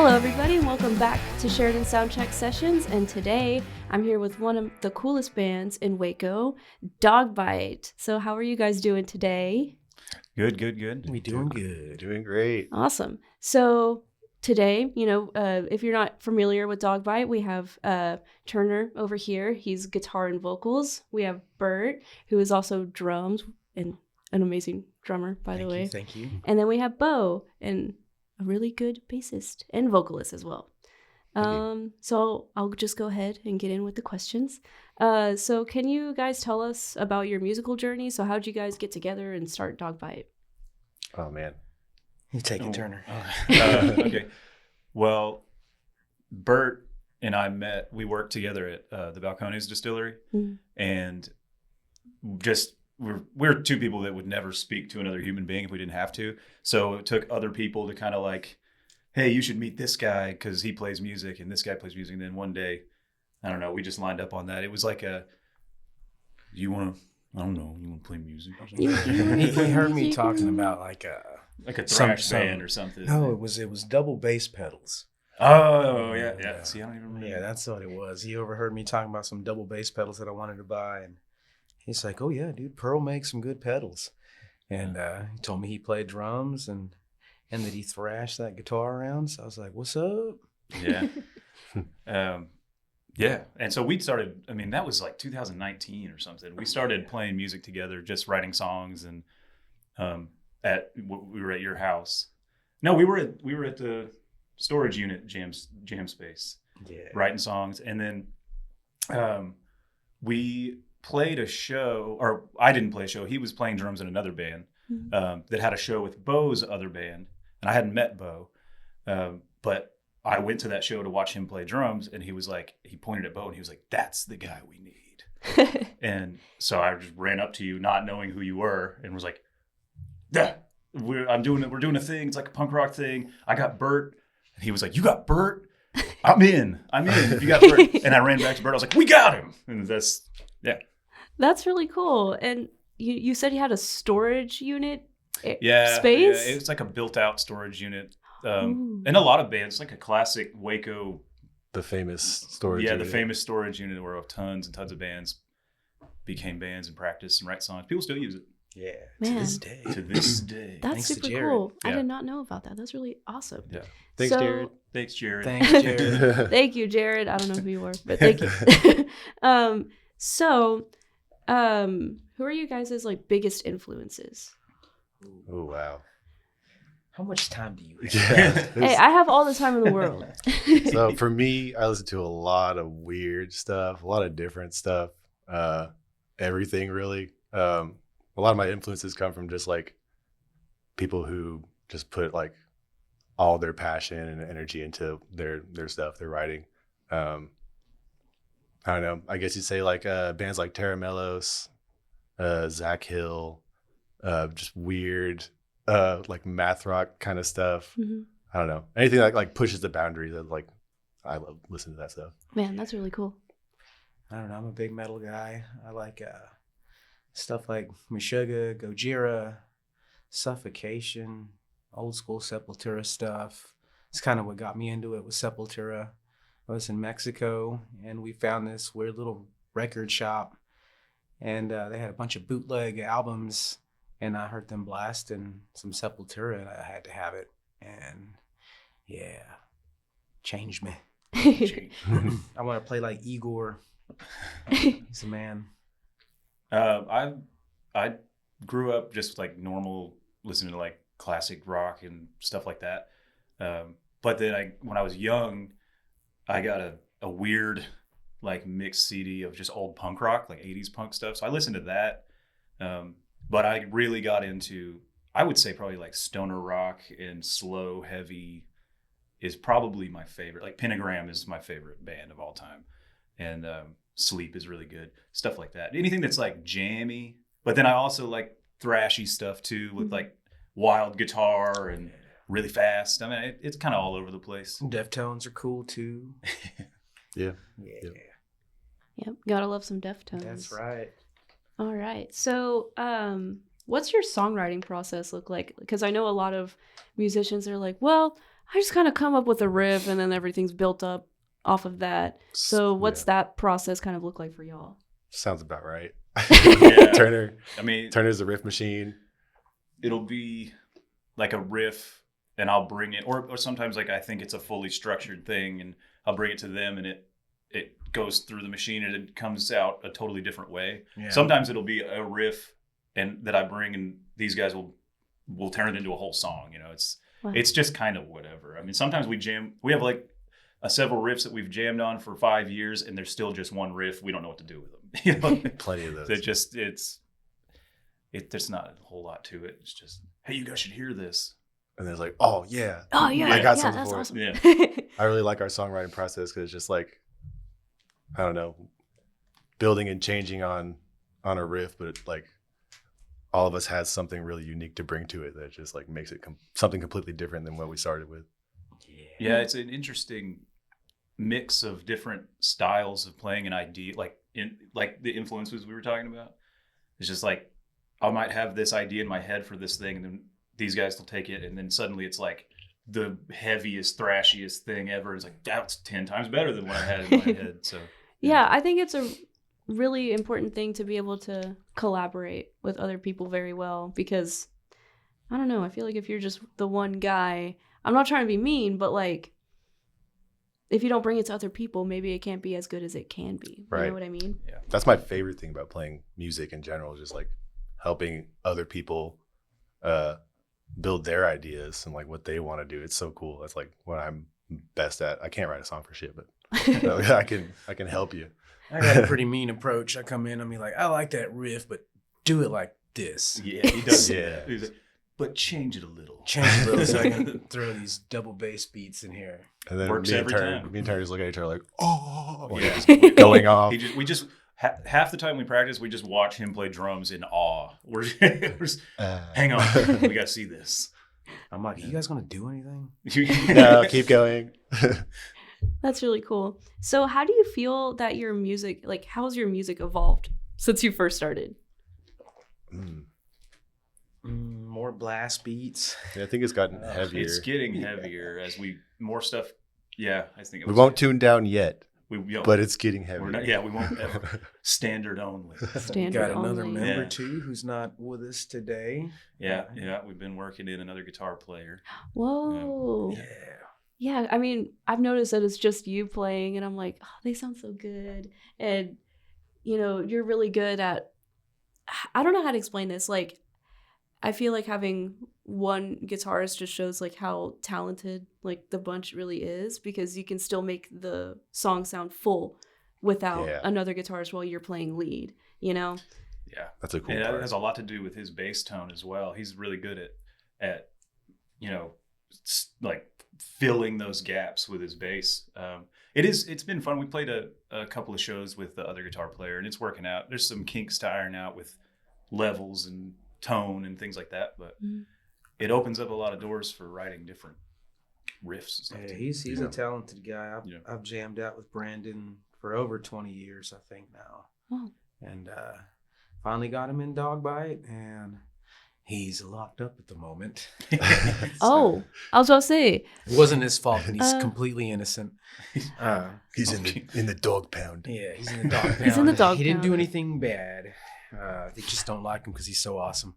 Hello, everybody, and welcome back to Sheridan Soundcheck Sessions. And today, I'm here with one of the coolest bands in Waco, Dogbite. So, how are you guys doing today? Good. We doing good. Doing great. Awesome. So, today, if you're not familiar with Dogbite, we have Turner over here. He's guitar and vocals. We have Bert, who is also drums and an amazing drummer, by the way. Thank you. And then we have Bo, and a really good bassist and vocalist as well. So I'll just go ahead and get in with the questions. So can you guys tell us about your musical journey? So how'd you guys get together and start Dogbite? Oh man, You take it, Turner. Okay. Well, Bert and I met. We worked together at the Balcones Distillery, and just we're two people that would never speak to another human being if we didn't have to. So it took other people to kind of like, hey, you should meet this guy because he plays music and this guy plays music. And then one day, I don't know, we just lined up on that. It was like you want to play music or something? He heard me talking about like a thrash band or something. No, it was double bass pedals. Oh yeah. See, I don't even remember. Yeah, that's what it was. He overheard me talking about some double bass pedals that I wanted to buy, and he's like, "Oh yeah, dude, Pearl makes some good pedals." And he told me he played drums and that he thrashed that guitar around. So I was like, "What's up?" Yeah. Yeah. And so we started, I mean, that was like 2019 or something. We started playing music together, just writing songs, and we were at your house. No, we were at the storage unit jam space. Yeah. Writing songs. And then we played a show, or I didn't play a show. He was playing drums in another band that had a show with Bo's other band. And I hadn't met Bo, but I went to that show to watch him play drums, and he was like, he pointed at Bo and he was like, "That's the guy we need." And so I just ran up to you, not knowing who you were, and was like, "Yeah, we're doing a thing. It's like a punk rock thing. I got Bert." And he was like, "You got Bert? I'm in. If you got Bert." And I ran back to Bert. I was like, "We got him." And That's really cool. And you said you had a space? Yeah, it's like a built-out storage unit. And a lot of bands, like a classic Waco. The famous storage unit. Yeah, the famous storage unit where tons and tons of bands became bands and practice and write songs. People still use it. Yeah, Man. to this day. To this day. That's Thanks to super Jared. cool. Yeah. I did not know about that. That's really awesome. Yeah. Thanks, So- Jared. Thanks, Jared. Thanks, Jared. Thank you, Jared. I don't know who you were, but thank you. Who are you guys' like biggest influences? Oh wow. How much time do you have? Yeah. Hey, I have all the time in the world. So for me, I listen to a lot of weird stuff, a lot of different stuff, everything really. A lot of my influences come from just like people who just put like all their passion and energy into their stuff, their writing. I don't know. I guess you'd say like bands like Terra Melos, Zach Hill, just weird, like math rock kind of stuff. Mhm. I don't know. Anything like pushes the boundaries. Like I love listening to that stuff. Man, that's really cool. I don't know. I'm a big metal guy. I like stuff like Meshuggah, Gojira, Suffocation, old school Sepultura stuff. It's kind of what got me into it with Sepultura. I was in Mexico, and we found this weird little record shop, and they had a bunch of bootleg albums, and I heard them blasting some Sepultura, and I had to have it. And yeah, changed me. I want to play like Igor. He's a man. I grew up just like normal, listening to like classic rock and stuff like that. But then when I was young, I got a weird like mixed CD of just old punk rock, like 80s punk stuff. So I listened to that. But I really got into, I would say probably like stoner rock and slow, heavy is probably my favorite. Like Pentagram is my favorite band of all time. And Sleep is really good. Stuff like that. Anything that's like jammy. But then I also like thrashy stuff too, with like wild guitar and really fast. I mean, it's kind of all over the place. Deftones are cool too. Yeah. Yeah. Yep, gotta love some Deftones. That's right. All right. So, what's your songwriting process look like? Because I know a lot of musicians are like, well, I just kind of come up with a riff and then everything's built up off of that. So what's that process kind of look like for y'all? Sounds about right. Yeah. Turner's the riff machine. It'll be like a riff and I'll bring it, or sometimes like I think it's a fully structured thing and I'll bring it to them and it goes through the machine and it comes out a totally different way. Yeah. Sometimes it'll be a riff and that I bring and these guys will turn it into a whole song. It's just kind of whatever. I mean, sometimes we have like several riffs that we've jammed on for 5 years and there's still just one riff. We don't know what to do with them. Plenty of those. There's not a whole lot to it. It's just, hey, you guys should hear this. And there's like, oh yeah, I got something for awesome. it. Yeah. I really like our songwriting process because it's just like, I don't know, building and changing on a riff, but like all of us has something really unique to bring to it that just like makes it something completely different than what we started with. Yeah, it's an interesting mix of different styles of playing an idea, like the influences we were talking about. It's just like I might have this idea in my head for this thing, and then these guys will take it, and then suddenly it's like the heaviest, thrashiest thing ever. It's like that's 10 times better than what I had in my head. So yeah, I think it's a really important thing to be able to collaborate with other people very well, because I don't know, I feel like if you're just the one guy, I'm not trying to be mean, but like if you don't bring it to other people, maybe it can't be as good as it can be. You know what I mean? Yeah. That's my favorite thing about playing music in general, just like helping other people build their ideas and like what they want to do. It's so cool. That's like what I'm best at. I can't write a song for shit, but I can help you. I got a pretty mean approach. I come in, I'm like, I like that riff, but do it like this. Yeah, he does. Yeah. He's like, but change it a little. Change it a little so I can throw these double bass beats in here. And then works every time. Me and Turner just look at each other like, oh, yeah. Just going off. We just half the time we practice, we just watch him play drums in awe. We're just, hang on, we got to see this. I'm like, you guys gonna do anything? No, keep going. That's really cool. So how do you feel that your music, like how's your music evolved since you first started? More blast beats. Yeah, I think it's gotten heavier. It's getting heavier as more stuff. Yeah, I think we won't tune down yet. But it's getting heavier. We won't ever. Standard only. Got another member too who's not with us today. Yeah. We've been working in another guitar player. Whoa. Yeah, I mean, I've noticed that it's just you playing, and I'm like, oh, they sound so good. And, you're really good at, I don't know how to explain this. Like, I feel like having one guitarist just shows like how talented like the bunch really is, because you can still make the song sound full without another guitarist while you're playing lead, Yeah. That's a cool part. That has a lot to do with his bass tone as well. He's really good at like filling those gaps with his bass. It's been fun. We played a couple of shows with the other guitar player, and it's working out. There's some kinks to iron out with levels and tone and things like that, but it opens up a lot of doors for writing different riffs and stuff. Yeah, he's a talented guy. I've jammed out with Brandon for over 20 years, I think now. Oh. And finally got him in Dogbite, and he's locked up at the moment. Oh, I was about to say. It wasn't his fault, and he's completely innocent. He's in the dog pound. Yeah, he's in the dog pound. He's in the dog He didn't pound. do anything bad. They just don't like him because he's so awesome.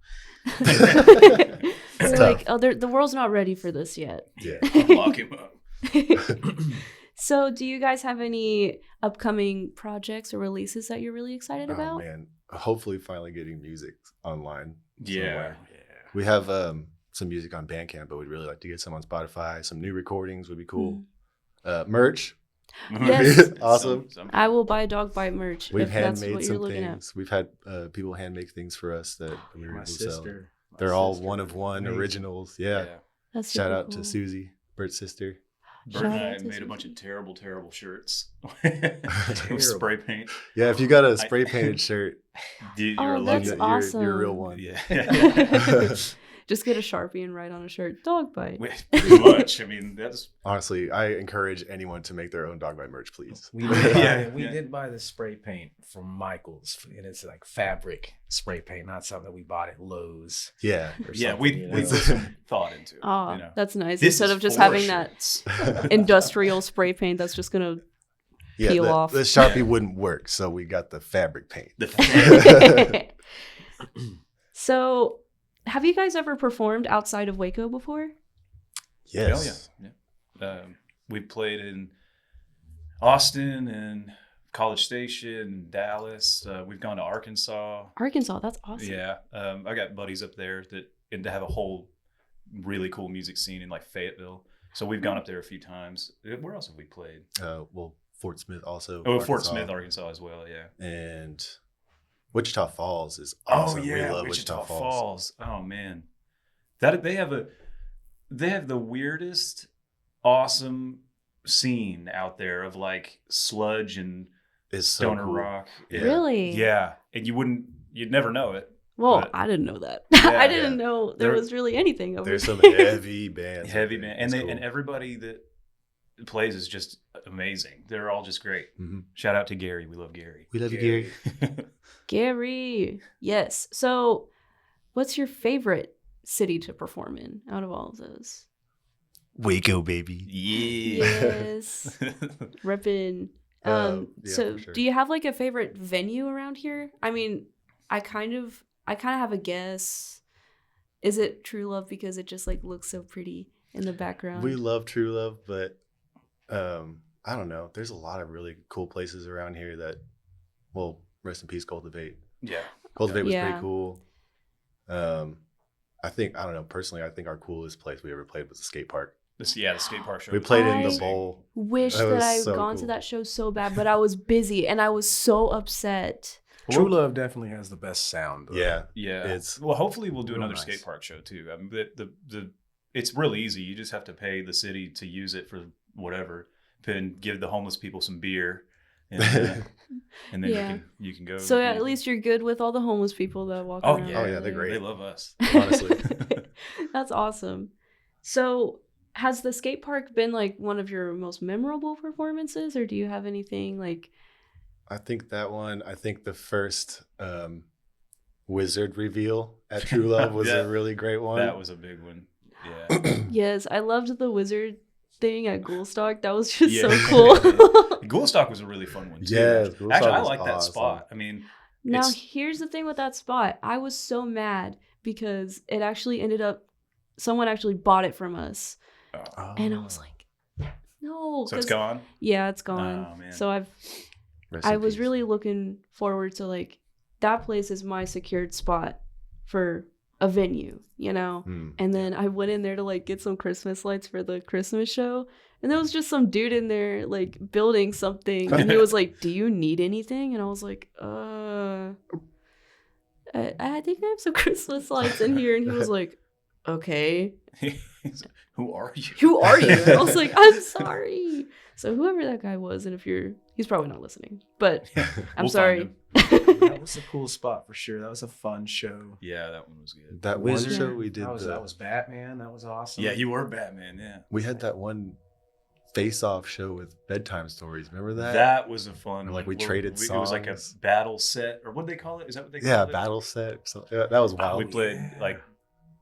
They're like, the world's not ready for this yet. Yeah, lock him up. So, do you guys have any upcoming projects or releases that you're really excited about? Oh man, hopefully finally getting music online. Yeah. We have some music on Bandcamp, but we'd really like to get some on Spotify. Some new recordings would be cool. Merch. Yes. Awesome. I will buy Dogbite merch We've if that's handmade what you're some looking things. at. We've had people hand make things for us that we were My able to sell. sister. They're all one of one originals. Yeah. That's Shout super out cool. to Susie, Bert's sister. Bert and I Shout out made to a bunch Susie. of terrible shirts with spray paint. Yeah, if you got a spray painted shirt, You're Oh, lucky. that's awesome. You're a real one. Yeah. Just get a Sharpie and write on a shirt, Dogbite. Pretty much. I mean, that's Honestly, I encourage anyone to make their own Dogbite merch, please. We did buy the spray paint from Michael's, and it's like fabric spray paint, not something that we bought at Lowe's. Yeah. Or yeah. something, We you know? listen, thought into it. Oh, you know? that's nice. This Instead is of just for having shirts. that industrial spray paint that's just gonna peel off. The Sharpie wouldn't work, so we got the fabric paint. So, have you guys ever performed outside of Waco before? Yes. Oh, yeah. We played in Austin and College Station, Dallas. We've gone to Arkansas. Arkansas, that's awesome. Yeah. I got buddies up there and to have a whole really cool music scene in like Fayetteville. So we've gone up there a few times. Where else have we played? Well, Fort Smith also. Oh, Arkansas. Fort Smith, Arkansas as well. Yeah. And Wichita Falls is awesome. Oh yeah, we love Wichita Falls. Oh man, they have the weirdest, awesome scene out there of like sludge and It's so stoner cool. rock. Yeah. Really? Yeah, and you'd never know it. Well, But- I didn't know that. Yeah, I didn't know there There- was really anything over There's there. some heavy bands. Heavy up there. man, and It's they cool. and everybody that plays is just amazing. They're all just great. Mhm. Shout out to Gary. We love Gary. We love you, Gary. Gary. Yes. So, what's your favorite city to perform in out of all of those? Waco, baby. Yeah. Yes. Reppin'. Yeah, So for sure. do you have like a favorite venue around here? I mean, I kind of have a guess. Is it True Love because it just like looks so pretty in the background? We love True Love, but I don't know. There's a lot of really cool places around here that, well, rest in peace, Cultivate. Yeah. Cultivate was Yeah. pretty cool. I don't know, personally, I think our coolest place we ever played was the skate park. The skate park show. We played in I- the bowl. Wish That that was I'd so gone to cool. that show so bad, but I was busy and I was so upset. True Love definitely has the best sound. Though. Yeah. Yeah. It's Well, hopefully we'll do real another nice. skate park show too. I mean, it's real easy. You just have to pay the city to use it for whatever, then give the homeless people some beer, and then Yeah. you can go. So at least you're good with all the homeless people that walk Oh, around. yeah. Oh, yeah, they're there. great. They love us. honestly. That's awesome. So has the skate park been like one of your most memorable performances, or do you have anything like? I think the first wizard reveal at True Love was Yeah. a really great one. That was a big one. Yeah. Yes, I loved the wizard thing at Ghoulstock. That was just so Yeah. cool. Ghoulstock was a really fun one too. Yes, Ghoulstock Actually, I was like that awesome. spot. I mean, Now It's- here's the thing with that spot. I was so mad because it actually ended up someone actually bought it from us, Oh. and I was like, no. so it's 'cause- gone. Yeah, it's gone. Oh, man. So Rest I in was peace. really looking forward to like that place is my secured spot for a venue, you know? Mm. And then I went in there to like get some Christmas lights for the Christmas show. And there was just some dude in there like building something. And he was like, "Do you need anything?" And I was like, I think I have some Christmas lights in here. And he was like, "Okay. He's like, who are you? Who are you?" And I was like, "I'm sorry." So whoever that guy was, and he's probably not listening, but I'm We'll sorry. find him. That was a cool spot for sure. That was a fun show. Yeah, that one was good. That Wizard. one show we did. That was Batman. That was awesome. Yeah, you were Batman. Yeah. We had that one face-off show with bedtime stories. Remember that? That was a fun. Or, like, one. we traded It was like a songs. battle set, or what they call it? Is that what they call Yeah, it? battle set. So, yeah, that was wild. We played like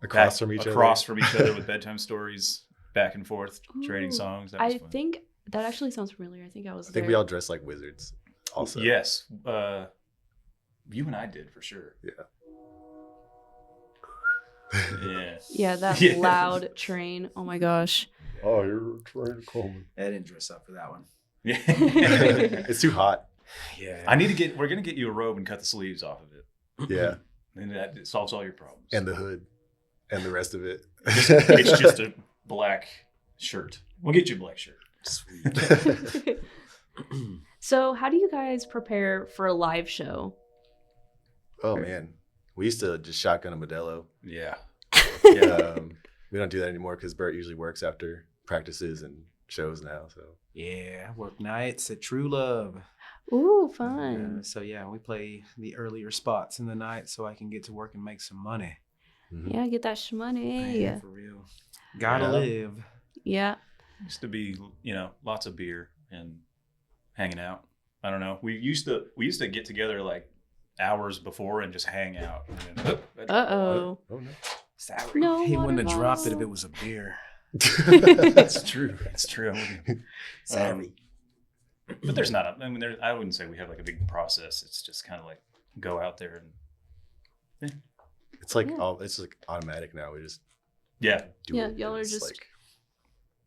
across back- from each across other. from each other with bedtime stories, back and forth, trading Ooh, songs. That was I fun. think that actually sounds familiar. I think I was I think there. we all dressed like wizards. Also, Yes, you and I did for sure. Yeah. Yeah. Yeah, that Yeah. loud train. Oh my gosh. Oh, you're trying to call me. I didn't dress up for that one. Yeah. It's too hot. Yeah. I need to get. We're gonna get you a robe and cut the sleeves off of it, Yeah, and that solves all your problems. and the hood, and the rest of it. It's just a black shirt. We'll get you a black shirt. Sweet. So, how do you guys prepare for a live show? Oh man, we used to just shotgun a Modelo. Yeah. We don't do that anymore because Bert usually works after practices and shows now. So Yeah, I work nights at True Love. Ooh, fun. So yeah, we play the earlier spots in the night so I can get to work and make some money. mhm. Yeah, get that shmoney. Man, for real. Gotta Yeah. live. Yeah. Used to be, lots of beer and hanging out. I don't know. We used to get together like hours before and just hang out. Uh-oh. Oh no. No He wouldn't have water dropped it if bottle. it was a beer. It's true. It's true. Sorry. But there's not. I wouldn't say we have like a big process. It's just kind of like go out there and It's like Yeah. it's like automatic now. We just yeah. do Yeah, it. y'all are It's just like,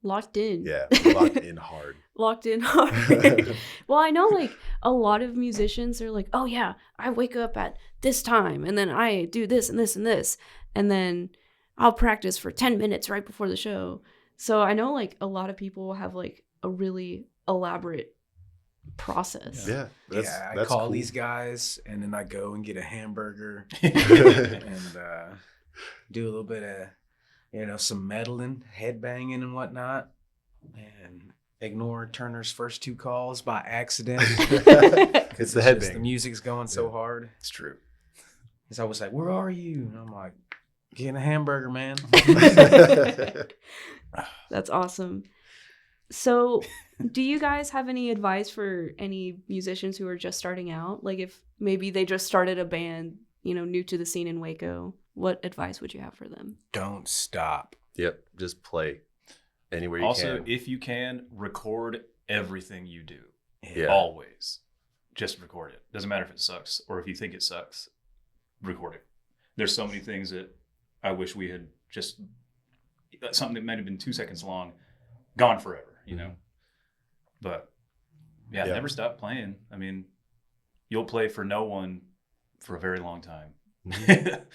locked in. yeah, we're locked in hard. Locked in hard. Well, I know like a lot of musicians are like, oh yeah, I wake up at this time and then I do this and this and this. And then I'll practice for 10 minutes right before the show. So I know like a lot of people have like a really elaborate process. Yeah, I that's call cool. these guys and then I go and get a hamburger yeah. and do a little bit of, some meddling, headbanging and whatnot, and ignore Turner's first 2 calls by accident. It's the The headbang. music's going so Yeah. hard. It's true. He's always like, "Where are you?" And I'm like, "Getting a hamburger, man." That's awesome. So, do you guys have any advice for any musicians who are just starting out? Like if maybe they just started a band, new to the scene in Waco, what advice would you have for them? Don't stop. Yep, just play anywhere you Also, can. if you can, record everything you do. Yeah. Always. Just record it. Doesn't matter if it sucks or if you think it sucks. Record it. There's so many things that I wish we had just something that might have been 2 seconds long, gone forever, But yeah, never stop playing. I mean, you'll play for no one for a very long time.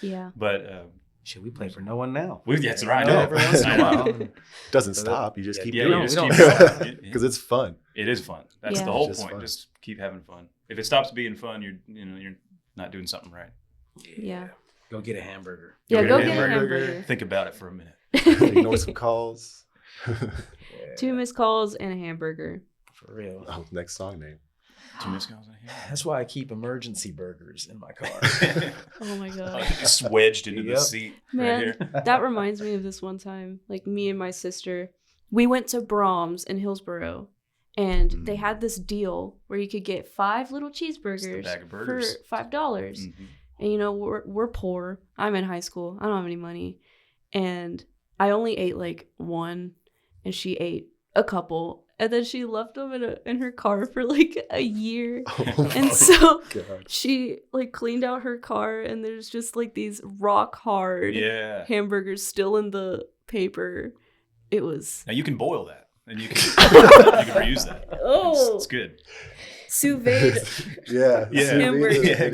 Yeah. But Should we play for no one now? that's right. know. Every once in I a know. while. Doesn't So stop. You just keep Yeah, doing you it. just we keep don't going. because it's fun. It is fun. That's Yeah. the whole It's just point. fun. Just keep having fun. If it stops being fun, you're not doing something right. Yeah. Go get a hamburger. Yeah, go get a get a hamburger. hamburger. Think about it for a minute. Ignore some calls. Yeah, 2 missed calls and a hamburger. for real. Oh, next song name. 2 missed calls in here. That's why I keep emergency burgers in my car. Oh my god. Just wedged into the Yep. seat Man, right here. that reminds me of this one time. Like me and my sister, we went to Brahms in Hillsboro, and they had this deal where you could get 5 little cheeseburgers bag of for burgers. $5. Mhm. And we're poor. I'm in high school. I don't have any money, and I only ate like one, and she ate a couple, and then she left them in her car for like a year. Oh And my so God. she like cleaned out her car, and there's just like these rock hard Yeah. hamburgers still in the paper. It was Now you can boil that, and you can reuse that. It's good. sous vide Yeah. Yeah. hamburger. Yeah,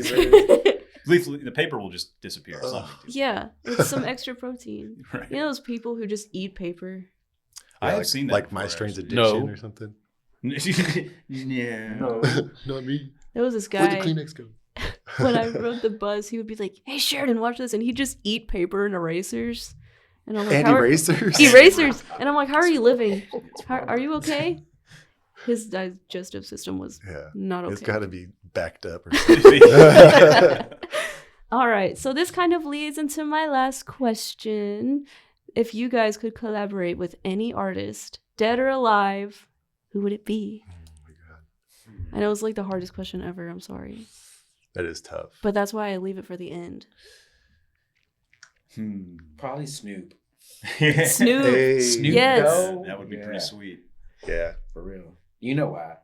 The paper will just disappear. It's not a big deal. Yeah, it's some extra protein. Right. You know those people who just eat paper? I have like, seen that like before, My Strange actually. Addiction No. or something. Yeah. Not me. There was this Where'd the guy. Kleenex go? When I rode the bus, he would be like, "Hey Sheridan, watch this," and he'd just eat paper and erasers. And I'm like, And "How are- erasers. erasers," and I'm like, "How are you living? Are you okay?" His digestive system was Yeah. not okay. It's got to be backed up or something. All right, so this kind of leads into my last question. If you guys could collaborate with any artist, dead or alive, who would it be? Oh my God. I know it's like the hardest question ever. I'm sorry, That is tough. but that's why I leave it for the end. Probably Snoop. Snoop. Hey. Snoop Yes. Dogg? That would be Yeah, pretty sweet. Yeah. for real. You know why?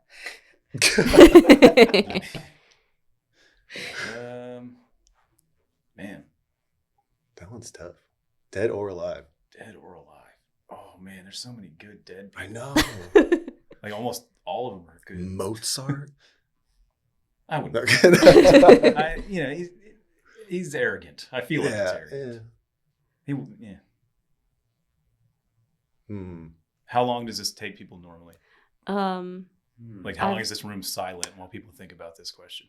Man, That one's tough. Dead or alive. dead or alive. Oh man, there's so many good dead people. I know. Like almost all of them are good. Mozart. I wouldn't. Okay. He's arrogant. I feel like he's arrogant. Yeah. Hmm. How long does this take people normally? Like how long I've- is this room silent while people think about this question?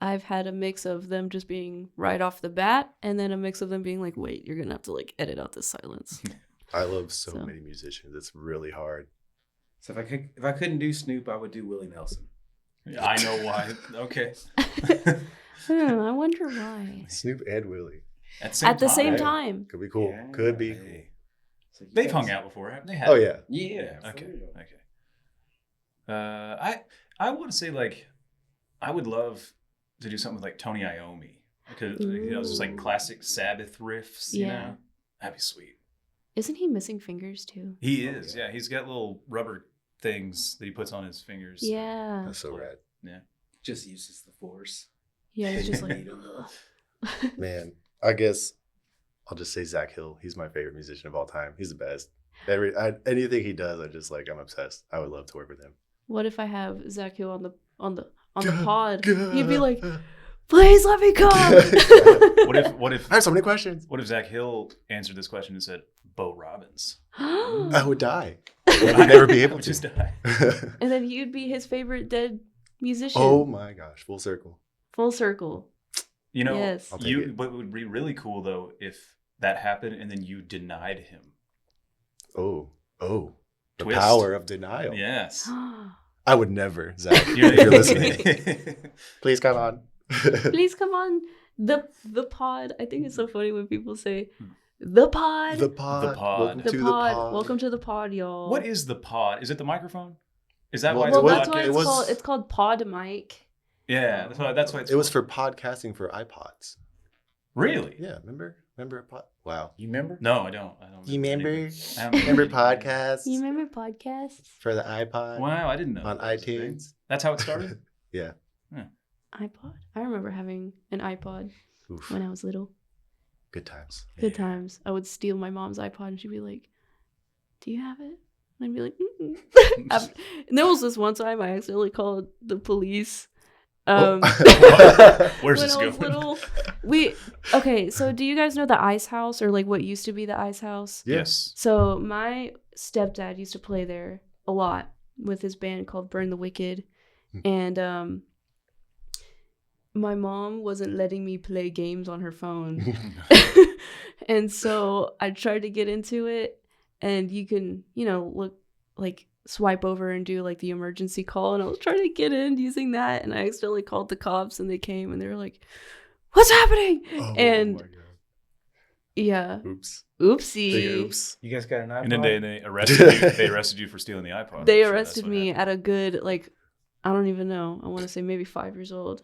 I've had a mix of them just being right off the bat, and then a mix of them being like, "Wait, you're gonna have to like edit out this silence." I love so So. many musicians. It's really hard. So if I couldn't do Snoop, I would do Willie Nelson. I know why. Okay. I wonder why. Snoop and Willie. At the same Yeah. time. Could be cool. Yeah. Could be. Hey. So you They've guys- hung out before, haven't they? Have. Oh yeah. Yeah. Okay. for real. Okay. I want to say like I would love to do something with like Tony Iommi. Because it's just like classic Sabbath riffs. You Yeah. know, that'd be sweet. Isn't he missing fingers too? He is. Yeah, he's got little rubber things that he puts on his fingers. Yeah. That's so rad. Yeah. Just uses the force. Yeah, he's just like, Need 'em. Man, I guess I'll just say Zach Hill. He's my favorite musician of all time. He's the best. Anything he does, I'm obsessed. I would love to work with him. what if I have Zach Hill on the pod? He'd be like, please let me come. What if I have so many questions. What if Zach Hill answered this question and said Bo Robbins? I would die. I would never be able Would to. just die. And then you'd be his favorite dead musician. Oh my gosh, full circle. Full circle. You know, Yes. I'll take it. what would be really cool though if that happened and then you denied him. Oh, the Twist. power of denial. Yes. I would never, Zach. You're, if you're listening, please come on. Please come on the pod. I think it's so funny when people say the pod. The pod. The pod. Welcome The to pod. the pod. Welcome to the pod, y'all. What is the pod? Is it the microphone? Is that Well, why it's Well, a that's why podcast? it's was- called. It's called pod mic. Yeah, that's why it's It was called. for podcasting for iPods. Really? Yeah, remember a pod? Wow. You remember? No, I don't. I don't. You remember? anything. I don't Remember anything. podcasts You remember podcasts? for the iPod Wow, I didn't know on that was a thing. iTunes? That's how it started. Yeah. iPod. I remember having an iPod Oof. when I was little. Good times. Good times. I would steal my mom's iPod and she'd be like, "Do you have it?" And I'd be like, "Mm-mm." And there was this one time I accidentally called the police. Oh. Where's when this I was going? little, okay. So do you guys know the Ice House, or like what used to be the Ice House? Yes. So my stepdad used to play there a lot with his band called Burn the Wicked, and my mom wasn't letting me play games on her phone, and so I tried to get into it, and you can look like swipe over and do like the emergency call, and I was trying to get in using that, and I accidentally called the cops, and they came and they were like, "What's happening?" Oh, And my God. yeah, Oops. oopsie. Big oops. You guys got an iPod? And then they arrested you. They arrested you for stealing the iPod. They I'm sure arrested that's what me happened. at a good, like, I don't even know. I want to say maybe 5 years old,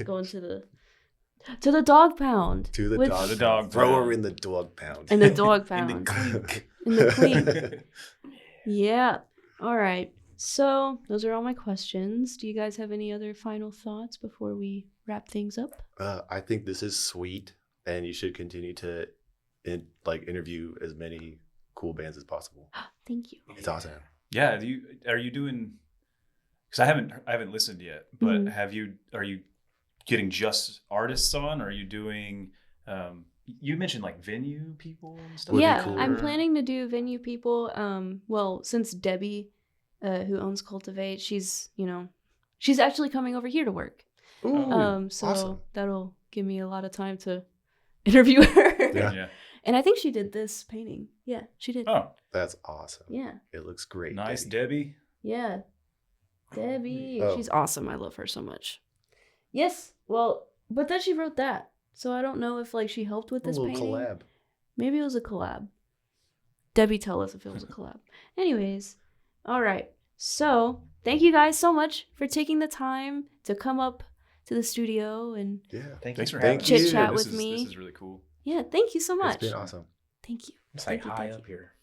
going to the dog pound. To the with- dog. The dog pound. Throw pound. her in the dog pound. In the dog In pound. the clink. In the clink. Yeah. All right. So those are all my questions. Do you guys have any other final thoughts before we wrap things up? I think this is sweet, and you should continue to interview as many cool bands as possible. Thank you. It's awesome. Yeah. Are you doing? Because I haven't listened yet. But Mhm. Are you getting just artists on? Or are you doing? You mentioned like venue people and stuff. Would be Yeah, cool. I'm planning to do venue people. Well, since Debbie, who owns Cultivate, she's actually coming over here to work. Ooh, So awesome. that'll give me a lot of time to interview her. Yeah. Yeah. And I think she did this painting. Yeah, she did. Oh, That's awesome. Yeah. It looks great. nice, Debbie. Debbie. Yeah. Debbie. Oh. She's awesome. I love her so much. Yes. Well, but then she wrote that. So I don't know if like she helped with A this little painting. collab. Maybe it was a collab. Debbie, tell us if it was a collab. Anyways, all right. So thank you guys so much for taking the time to come up to the studio and Yeah. Thanks for Thank having you. us. Chit-chat This with is- me. This is really cool. yeah, thank you so much. It's been awesome. Thank you. It's like Thank you, high thank up you. here.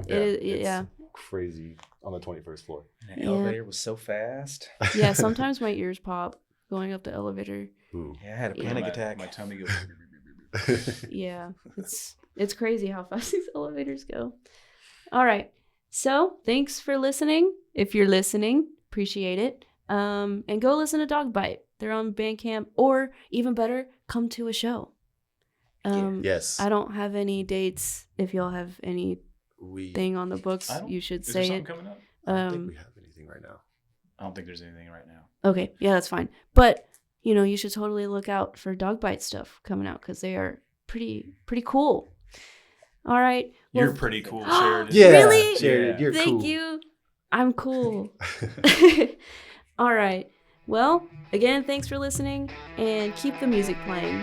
Yeah. Crazy on the 21st floor. And the Yeah. elevator was so fast. Yeah, sometimes my ears pop going up the elevator. Ooh. Yeah, I had a Yeah. panic my, attack. My tummy goes. Yeah, it's crazy how fast these elevators go. All right. So thanks for listening. If you're listening, appreciate it. And go listen to Dogbite. They're on Bandcamp, or even better, come to a show. Yes. I don't have any dates. If y'all have anything on the books, you should Is there say something it. coming up? I don't think we have anything right now. I don't think there's anything right now. Okay, yeah, that's fine. But you should totally look out for Dogbite stuff coming out because they are pretty cool. All right. You're well, pretty cool, Sheridan. Yeah. Really? Sheridan, you're Thank cool. you. I'm cool. All right. Well, again, thanks for listening and keep the music playing.